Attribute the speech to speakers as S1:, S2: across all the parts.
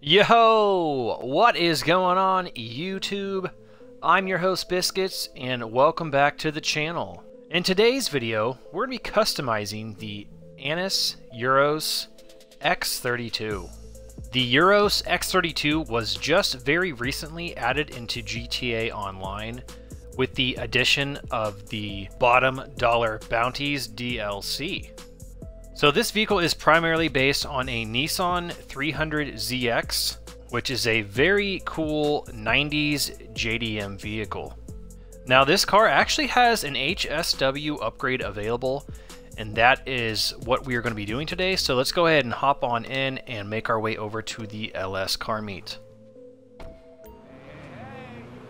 S1: Yo, what is going on YouTube? I'm your host Biscuits and welcome back to the channel. In today's video, we're going to be customizing the Anis Euros X32. The Euros X32 was just very recently added into GTA Online with the addition of the Bottom Dollar Bounties DLC. So this vehicle is primarily based on a Nissan 300ZX, which is a very cool 90s JDM vehicle. Now this car actually has an HSW upgrade available, and that is what we are going to be doing today. So let's go ahead and hop on in and make our way over to the LS car meet.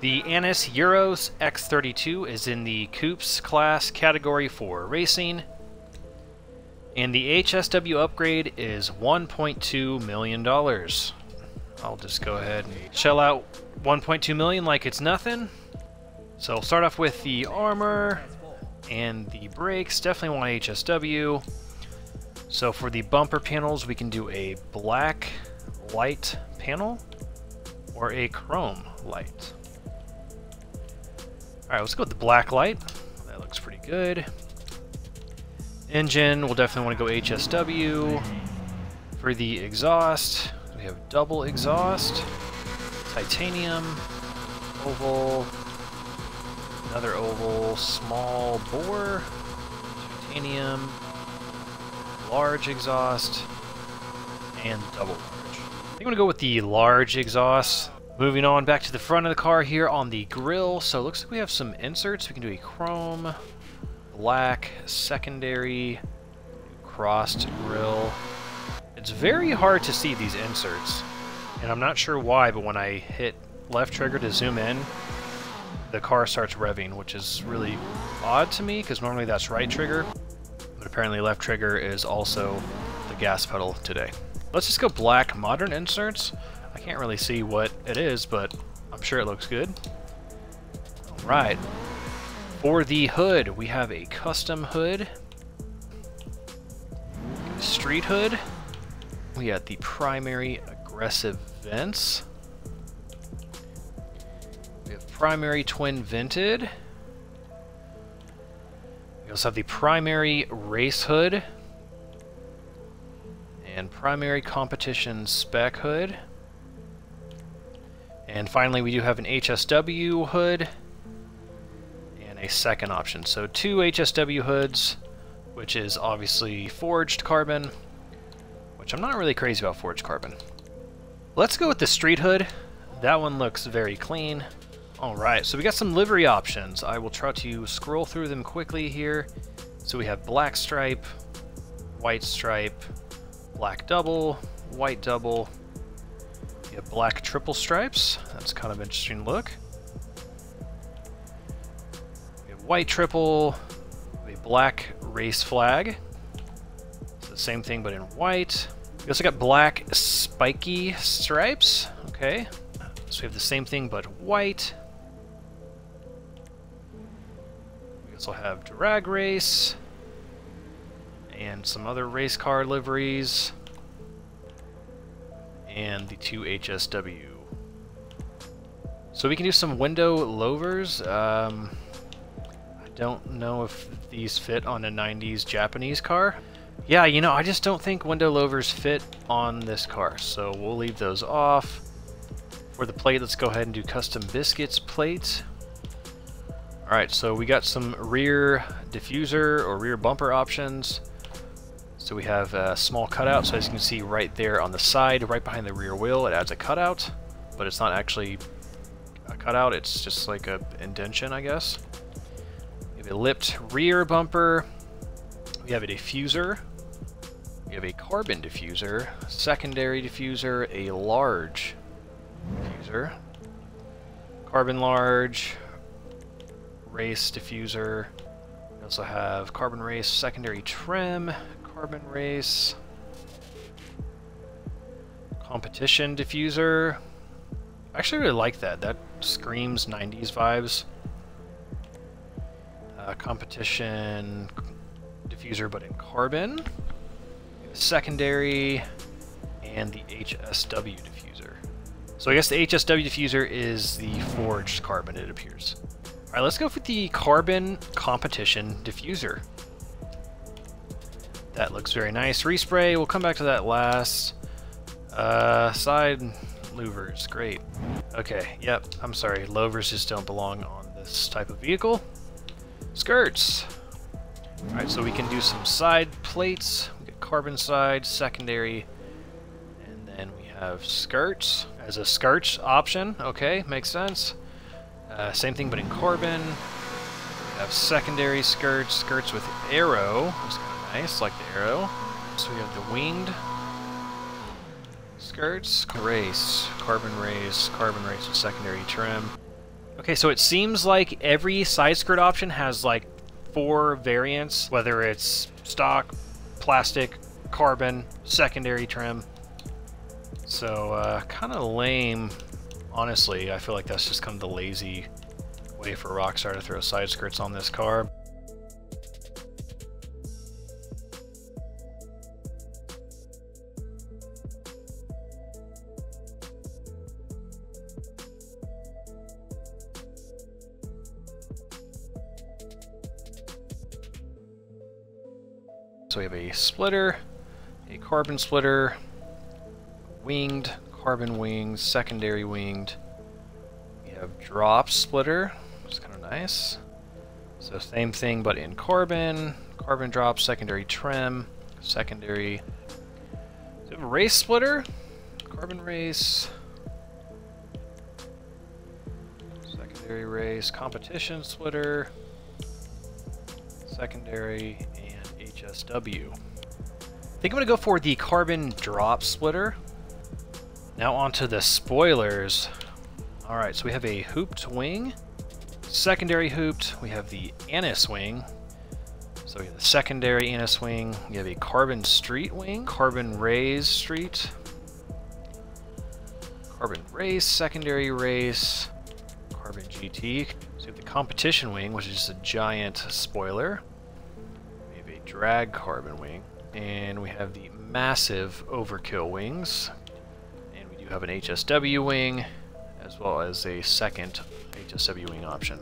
S1: The Anis Euros X32 is in the Coupes class category for racing. And the HSW upgrade is $1.2 million. I'll just go ahead and shell out $1.2 million like it's nothing. So I'll start off with the armor and the brakes. Definitely want HSW. So for the bumper panels, we can do a black light panel or a chrome light. Alright, let's go with the black light. That looks pretty good. Engine, we'll definitely want to go HSW. For the exhaust, we have double exhaust, titanium, oval, another oval, small bore, titanium, large exhaust, and double large. I think I'm going to go with the large exhaust. Moving on back to the front of the car here on the grille. So it looks like we have some inserts. We can do a chrome, black, secondary, crossed grille. It's very hard to see these inserts, and I'm not sure why, but when I hit left trigger to zoom in, the car starts revving, which is really odd to me, because normally that's right trigger, but apparently left trigger is also the gas pedal today. Let's just go black modern inserts. I can't really see what it is, but I'm sure it looks good. Alright. For the hood, we have a custom hood, street hood, we got the primary aggressive vents, we have primary twin vented, we also have the primary race hood, and primary competition spec hood, and finally we do have an HSW hood, a second option. So two HSW hoods, which is obviously forged carbon, which I'm not really crazy about forged carbon. Let's go with the street hood. That one looks very clean. Alright, so we got some livery options. I will try to scroll through them quickly here. So we have black stripe, white stripe, black double, white double. We have black triple stripes. That's kind of an interesting look. White triple, a black race flag. It's the same thing but in white. We also got black spiky stripes. Okay, so we have the same thing but white. We also have drag race and some other race car liveries and the two HSW. So we can do some window louvers. Don't know if these fit on a 90s Japanese car. Yeah, you know, I just don't think window louvers fit on this car, so we'll leave those off. For the plate, let's go ahead and do custom biscuits plate. Alright, so we got some rear diffuser or rear bumper options. So we have a small cutout, so as you can see right there on the side, right behind the rear wheel, it adds a cutout, but it's not actually a cutout, it's just like a indentation, I guess. A lipped rear bumper, we have a diffuser, we have a carbon diffuser, secondary diffuser, a large diffuser, carbon large, race diffuser, we also have carbon race, secondary trim, carbon race, competition diffuser. I actually really like that, that screams 90s vibes. Competition diffuser but in carbon, secondary, and the HSW diffuser. So I guess the HSW diffuser is the forged carbon, it appears. Alright, let's go for the carbon competition diffuser. That looks very nice. Respray, we'll come back to that last. Side louvers, great. Okay, yep, I'm sorry, louvers just don't belong on this type of vehicle. Skirts. Alright, so we can do some side plates. We get carbon side, secondary, and then we have skirts as a skirts option. Okay, makes sense. Same thing but in carbon. We have secondary skirts, skirts with arrow. That's kind of nice, like the arrow. So we have the winged skirts, carbon race with secondary trim. Okay, so it seems like every side skirt option has like 4 variants, whether it's stock, plastic, carbon, secondary trim. So kind of lame, honestly. I feel like that's just kind of the lazy way for Rockstar to throw side skirts on this car. So we have a splitter, a carbon splitter, winged, carbon winged, secondary winged. We have drop splitter, which is kind of nice. So same thing but in carbon, carbon drop, secondary trim, secondary. So we have a race splitter, carbon race, secondary race, competition splitter, secondary, and HSW. I think I'm going to go for the carbon drop splitter. Now onto the spoilers. Alright, so we have a hooped wing, secondary hooped, we have the anise wing. So we have the secondary anise wing, we have a carbon street wing, carbon raise street, carbon race, secondary race, carbon GT. So we have the competition wing, which is just a giant spoiler. We have a drag carbon wing, and we have the massive overkill wings. You have an HSW wing, as well as a second HSW wing option.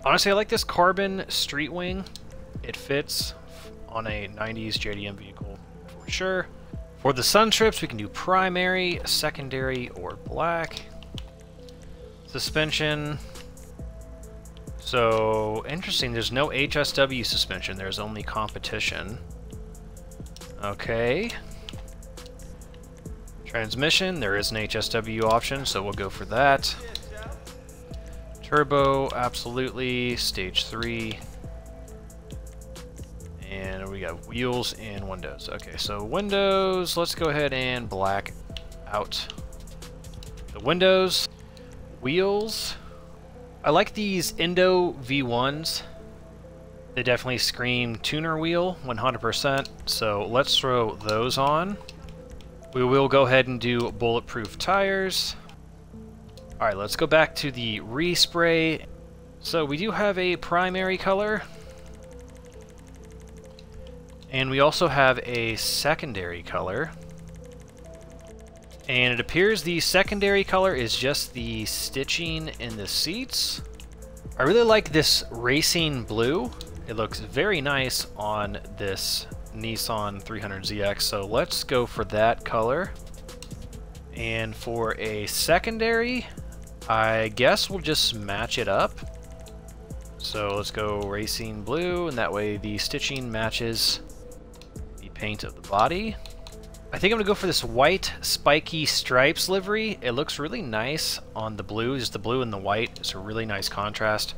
S1: Honestly, I like this carbon street wing. It fits on a 90s JDM vehicle for sure. For the sun strips, we can do primary, secondary, or black. Suspension. So, interesting, there's no HSW suspension, there's only competition. Okay. Transmission, there is an HSW option, so we'll go for that. Turbo, absolutely. Stage 3. And we got wheels and windows. Okay, so windows, let's go ahead and black out the windows. Wheels. I like these Indo V1s. They definitely scream tuner wheel, 100%. So let's throw those on. We will go ahead and do bulletproof tires. Alright, let's go back to the respray. So we do have a primary color. And we also have a secondary color. And it appears the secondary color is just the stitching in the seats. I really like this racing blue. It looks very nice on this Nissan 300ZX, so let's go for that color. And for a secondary, I guess we'll just match it up. So let's go racing blue, and that way the stitching matches the paint of the body. I think I'm gonna go for this white spiky stripes livery. It looks really nice on the blue, just the blue and the white. It's a really nice contrast.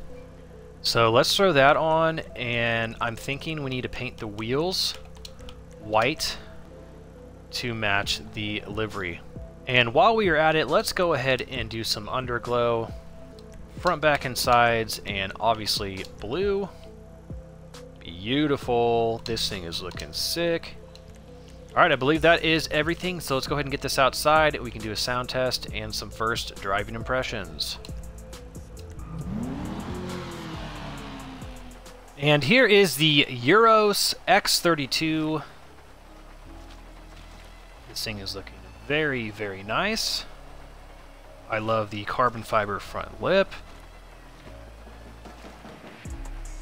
S1: So let's throw that on, and I'm thinking we need to paint the wheels white to match the livery. And while we are at it, let's go ahead and do some underglow. Front, back, and sides, and obviously blue. Beautiful. This thing is looking sick. Alright, I believe that is everything, so let's go ahead and get this outside. We can do a sound test and some first driving impressions. And here is the Euros X32. This thing is looking Very, very nice. I love the carbon fiber front lip.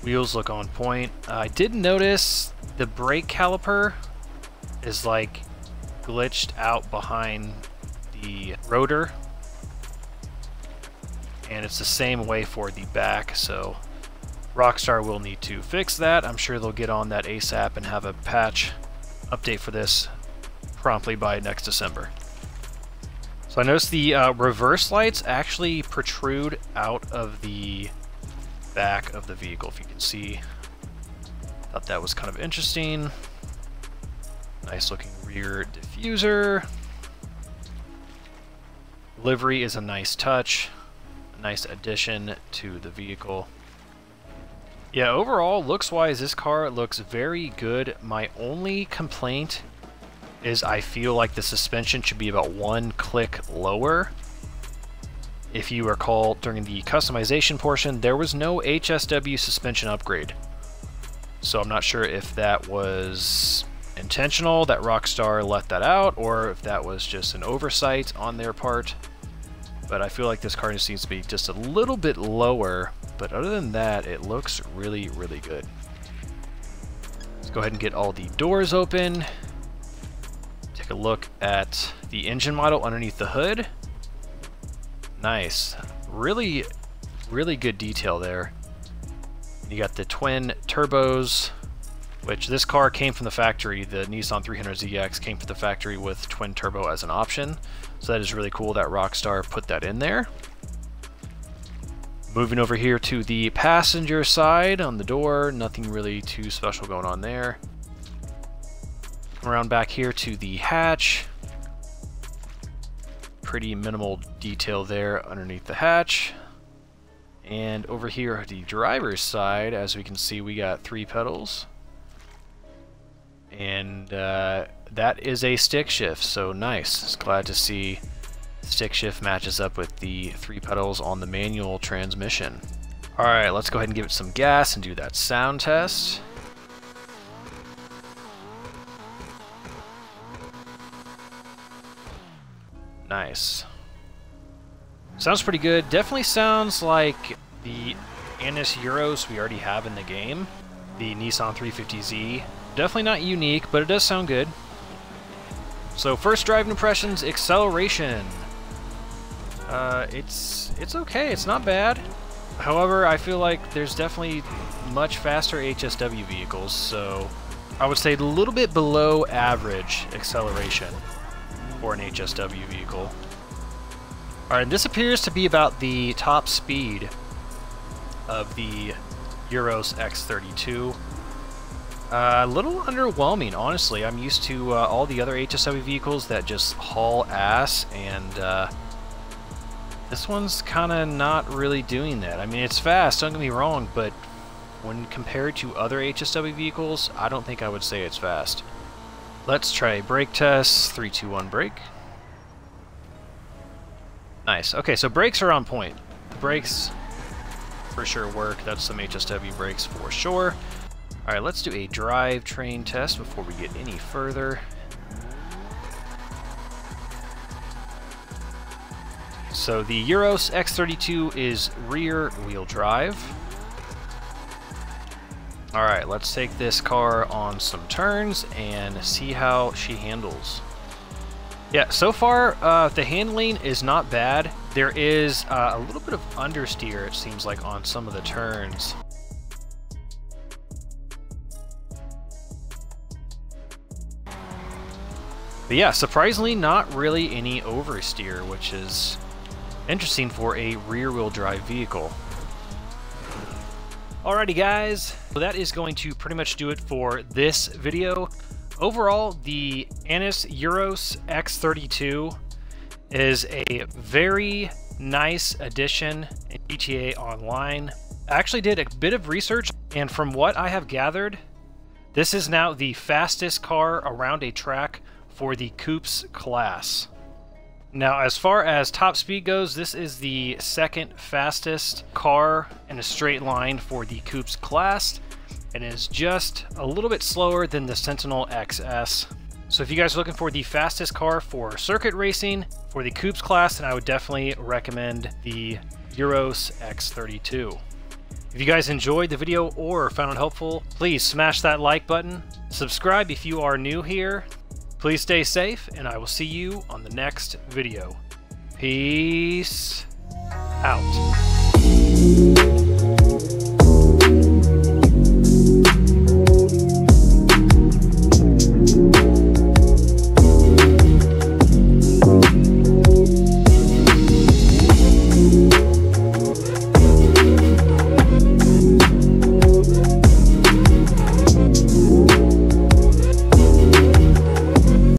S1: Wheels look on point. I did notice the brake caliper is like glitched out behind the rotor, and it's the same way for the back, so Rockstar will need to fix that. I'm sure they'll get on that ASAP and have a patch update for this promptly by next December. So I noticed the reverse lights actually protrude out of the back of the vehicle, if you can see. Thought that was kind of interesting. Nice looking rear diffuser. Livery is a nice touch, a nice addition to the vehicle. Yeah, overall, looks-wise, this car looks very good. My only complaint is I feel like the suspension should be about one click lower. If you recall, during the customization portion, there was no HSW suspension upgrade. So I'm not sure if that was intentional, that Rockstar left that out, or if that was just an oversight on their part. But I feel like this car just needs to be just a little bit lower. But other than that, it looks really, really good. Let's go ahead and get all the doors open. Take a look at the engine model underneath the hood. Nice. Really, really good detail there. You got the twin turbos, which this car came from the factory. The Nissan 300ZX came from the factory with twin turbo as an option. So that is really cool that Rockstar put that in there. Moving over here to the passenger side on the door, nothing really too special going on there. Come around back here to the hatch. Pretty minimal detail there underneath the hatch. And over here at the driver's side, as we can see, we got 3 pedals. And that is a stick shift, so nice. Just glad to see stick shift matches up with the 3 pedals on the manual transmission. Alright, let's go ahead and give it some gas and do that sound test. Nice. Sounds pretty good. Definitely sounds like the Annis Euros we already have in the game. The Nissan 350Z. Definitely not unique, but it does sound good. So first driving impressions, acceleration. It's okay, it's not bad. However, I feel like there's definitely much faster HSW vehicles, so I would say a little bit below average acceleration for an HSW vehicle. Alright, this appears to be about the top speed of the Euros X32. A little underwhelming, honestly. I'm used to all the other HSW vehicles that just haul ass, and this one's kind of not really doing that. I mean, it's fast, don't get me wrong, but when compared to other HSW vehicles, I don't think I would say it's fast. Let's try a brake test. 3, 2, 1, brake. Nice. Okay, so brakes are on point. The brakes for sure work. That's some HSW brakes for sure. Alright, let's do a drivetrain test before we get any further. So the Euros X32 is rear wheel drive. Alright, let's take this car on some turns and see how she handles. Yeah, so far the handling is not bad. There is a little bit of understeer, it seems like, on some of the turns. But yeah, surprisingly not really any oversteer, which is interesting for a rear-wheel drive vehicle. Alrighty guys, so that is going to pretty much do it for this video. Overall, the Annis Euros X32 is a very nice addition in GTA Online. I actually did a bit of research, and from what I have gathered, this is now the fastest car around a track for the Coupes class. Now, as far as top speed goes, this is the second fastest car in a straight line for the Coupes class, and is just a little bit slower than the Sentinel XS. So if you guys are looking for the fastest car for circuit racing for the Coupes class, then I would definitely recommend the Euros X32. If you guys enjoyed the video or found it helpful, please smash that like button. Subscribe if you are new here. Please stay safe, and I will see you on the next video. Peace out.